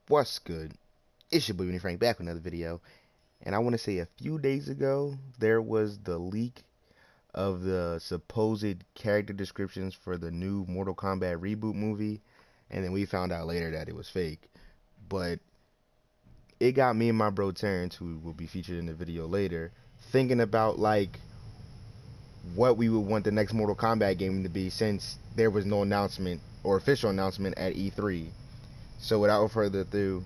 What's good? It's your boy Winnie Frank back with another video. And I want to say a few days ago, there was the leak of the supposed character descriptions for the new Mortal Kombat reboot movie. And then we found out later that it was fake. But it got me and my bro Terrence, who will be featured in the video later, thinking about like what we would want the next Mortal Kombat game to be, since there was no announcement or official announcement at E3. So without further ado,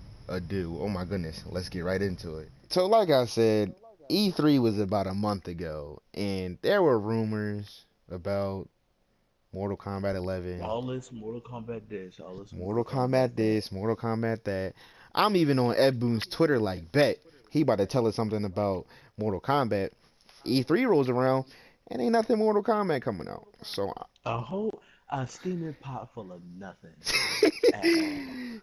oh my goodness, let's get right into it. So like I said, E3 was about a month ago, and there were rumors about Mortal Kombat 11, All this Mortal Kombat this, all this Mortal Mortal Kombat Kombat that. this, Mortal Kombat that. I'm even on Ed Boon's Twitter like, bet he about to tell us something about Mortal Kombat. E3 rolls around, and ain't nothing Mortal Kombat coming out. So A steaming pot full of nothing at all.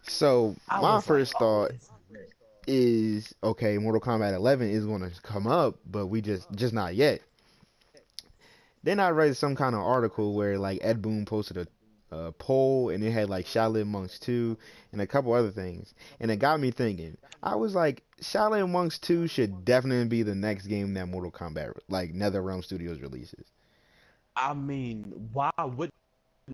so I my was like, first oh, thought this is it. is, okay, Mortal Kombat 11 is going to come up, but we just not yet. Then I read some kind of article where like Ed Boon posted a poll, and it had like Shaolin Monks 2 and a couple other things, and it got me thinking. I was like, Shaolin Monks 2 should definitely be the next game that Mortal Kombat like NetherRealm Studios releases. I mean, why would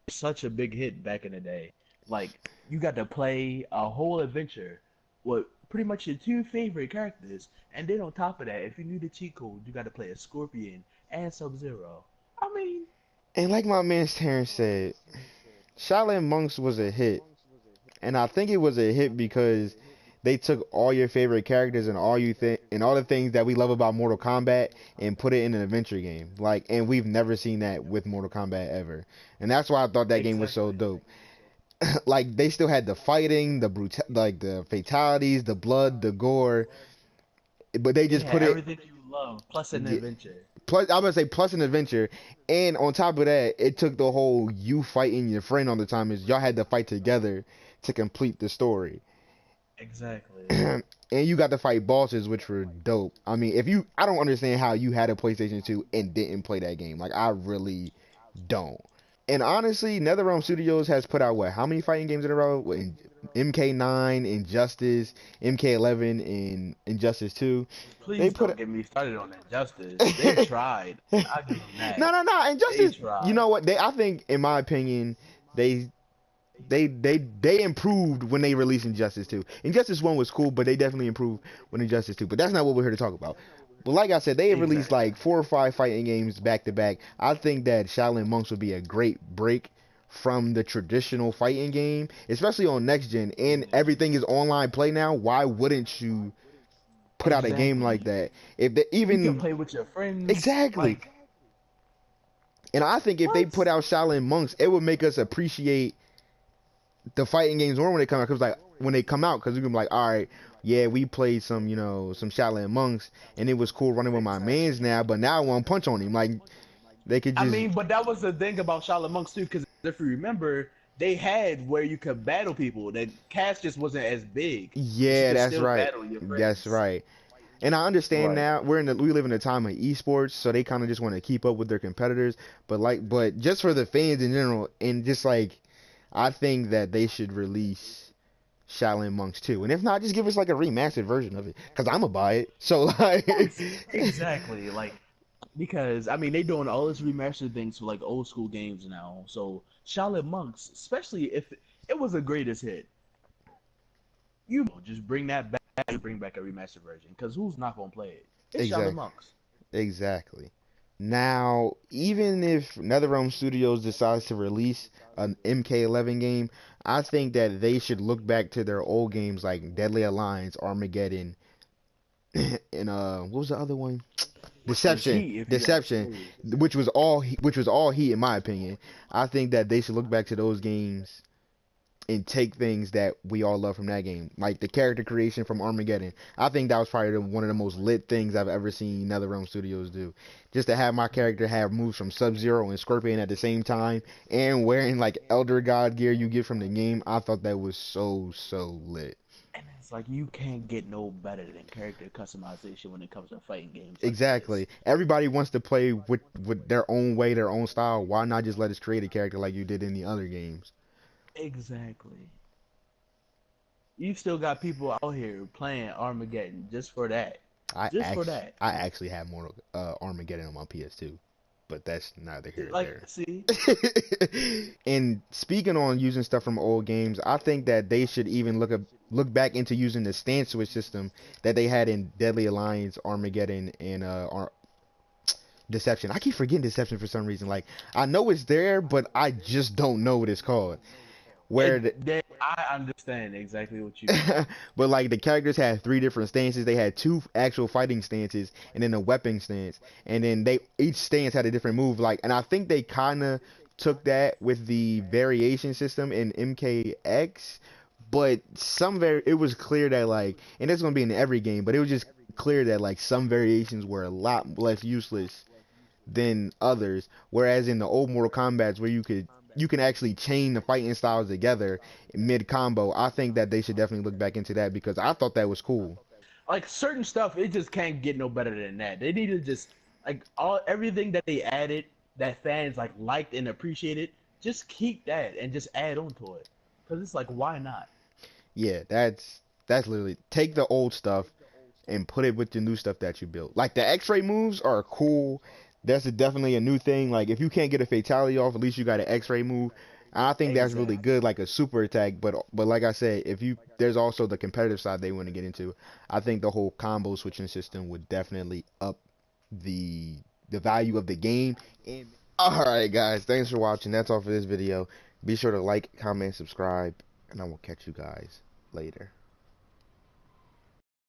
such a big hit back in the day? Like, you got to play a whole adventure with pretty much your two favorite characters, and then on top of that, if you need a cheat code, you got to play a Scorpion and Sub-Zero. I mean, And like my man Terrence said, Shaolin Monks was a hit. And I think it was a hit because they took all your favorite characters and all the things that we love about Mortal Kombat and put it in an adventure game. Like, and we've never seen that with Mortal Kombat ever. And that's why I thought that game was so exactly. dope. Like, they still had the fighting, like the fatalities, the blood, the gore, but they They just had put it. everything you love, plus an adventure. Plus, I'm gonna say plus an adventure, and on top of that, it took the whole you fighting your friend all the time, is y'all had to fight together to complete the story. Exactly. And you got to fight bosses, which were dope. I mean, I don't understand how you had a PlayStation 2 and didn't play that game. Like, I really don't. And honestly, NetherRealm Studios has put out what? How many fighting games in a row? MK9, Injustice, MK11, and Injustice 2. They Please put don't get me started on Injustice. They tried. I give them that. no. They Injustice. You tried. know what? I think, in my opinion, they they improved when they released Injustice 2. Injustice 1 was cool, but they definitely improved when Injustice 2. But that's not what we're here to talk about. But like I said, they have released Exactly. like 4 or 5 fighting games back to back. I think that Shaolin Monks would be a great break from the traditional fighting game, especially on next gen, and everything is online play now. Why wouldn't you put out a game like Exactly. that? If they You can even play with your friends. exactly, Like, and I think if they what? put out Shaolin Monks, it would make us appreciate the fighting games more when they come out. Cause like when they come out, cause you can be like, all right, yeah, we played some, some Shaolin Monks, and it was cool running with my mans Exactly. now, but now I want to punch on him. Like, they could I just, mean, but that was the thing about Shaolin Monks too, because if you remember, they had where you could battle people. The cast just wasn't as big, but you yeah, could that's still right, battle your that's friends. right. And I understand Right. now we live in a time of esports, so they kind of just want to keep up with their competitors. But just for the fans in general, and just like, I think that they should release Shaolin Monks too. And if not, just give us like a remastered version of it, cause I'm gonna buy it. So like, Exactly. Like, because I mean they doing all this remastered things for like old school games now. So Shaolin Monks, especially if it was a greatest hit, you just bring that back and bring back a remastered version. Because who's not gonna play it? It's Shaolin exactly, Monks. exactly. Now, even if NetherRealm Studios decides to release an MK11 game, I think that they should look back to their old games like Deadly Alliance, Armageddon, and what was the other one? Which was Deception, heat if you ask Deception, me. which was all heat in my opinion. I think that they should look back to those games and take things that we all love from that game, like the character creation from Armageddon. I think that was probably one of the most lit things I've ever seen NetherRealm Studios do. Just to have my character have moves from Sub-Zero and Scorpion at the same time, and wearing like Elder God gear you get from the game, I thought that was so lit. And it's like you can't get no better than character customization when it comes to fighting games like this. Exactly. Everybody wants to play with their own way, their own style. Why not just let us create a character like you did in the other games? Exactly. you still got people out here playing Armageddon just for that. Just for that. I actually have Mortal Armageddon on my PS2, but that's neither here nor Like, there. see, And speaking on using stuff from old games, I think that they should even look back into using the stance switch system that they had in Deadly Alliance, Armageddon, and Deception. I keep forgetting Deception for some reason. Like I know it's there, but I just don't know what it's called. Where I understand exactly what you mean. but like the characters had three different stances. They had two actual fighting stances and then a weapon stance. And then they each stance had a different move. Like, and I think they kind of took that with the variation system in MKX. But it was clear that like, and it's gonna be in every game. But it was just clear that like some variations were a lot less useless than others. Whereas in the old Mortal Kombat's where you can actually chain the fighting styles together mid combo, I think that they should definitely look back into that because I thought that was cool. Like certain stuff, it just can't get no better than that. They need to just like all everything that they added that fans like liked and appreciated. Just keep that and just add on to it, because it's like why not? Yeah, that's literally take the old stuff and put it with the new stuff that you built. Like the X-ray moves are cool. That's definitely a new thing. Like if you can't get a fatality off, at least you got an X-ray move. And I think that's really Exactly. good, like a super attack. But like I said, if you there's also the competitive side they want to get into. I think the whole combo switching system would definitely up the the value of the game. And all right, guys, thanks for watching. That's all for this video. Be sure to like, comment, subscribe, and I will catch you guys later.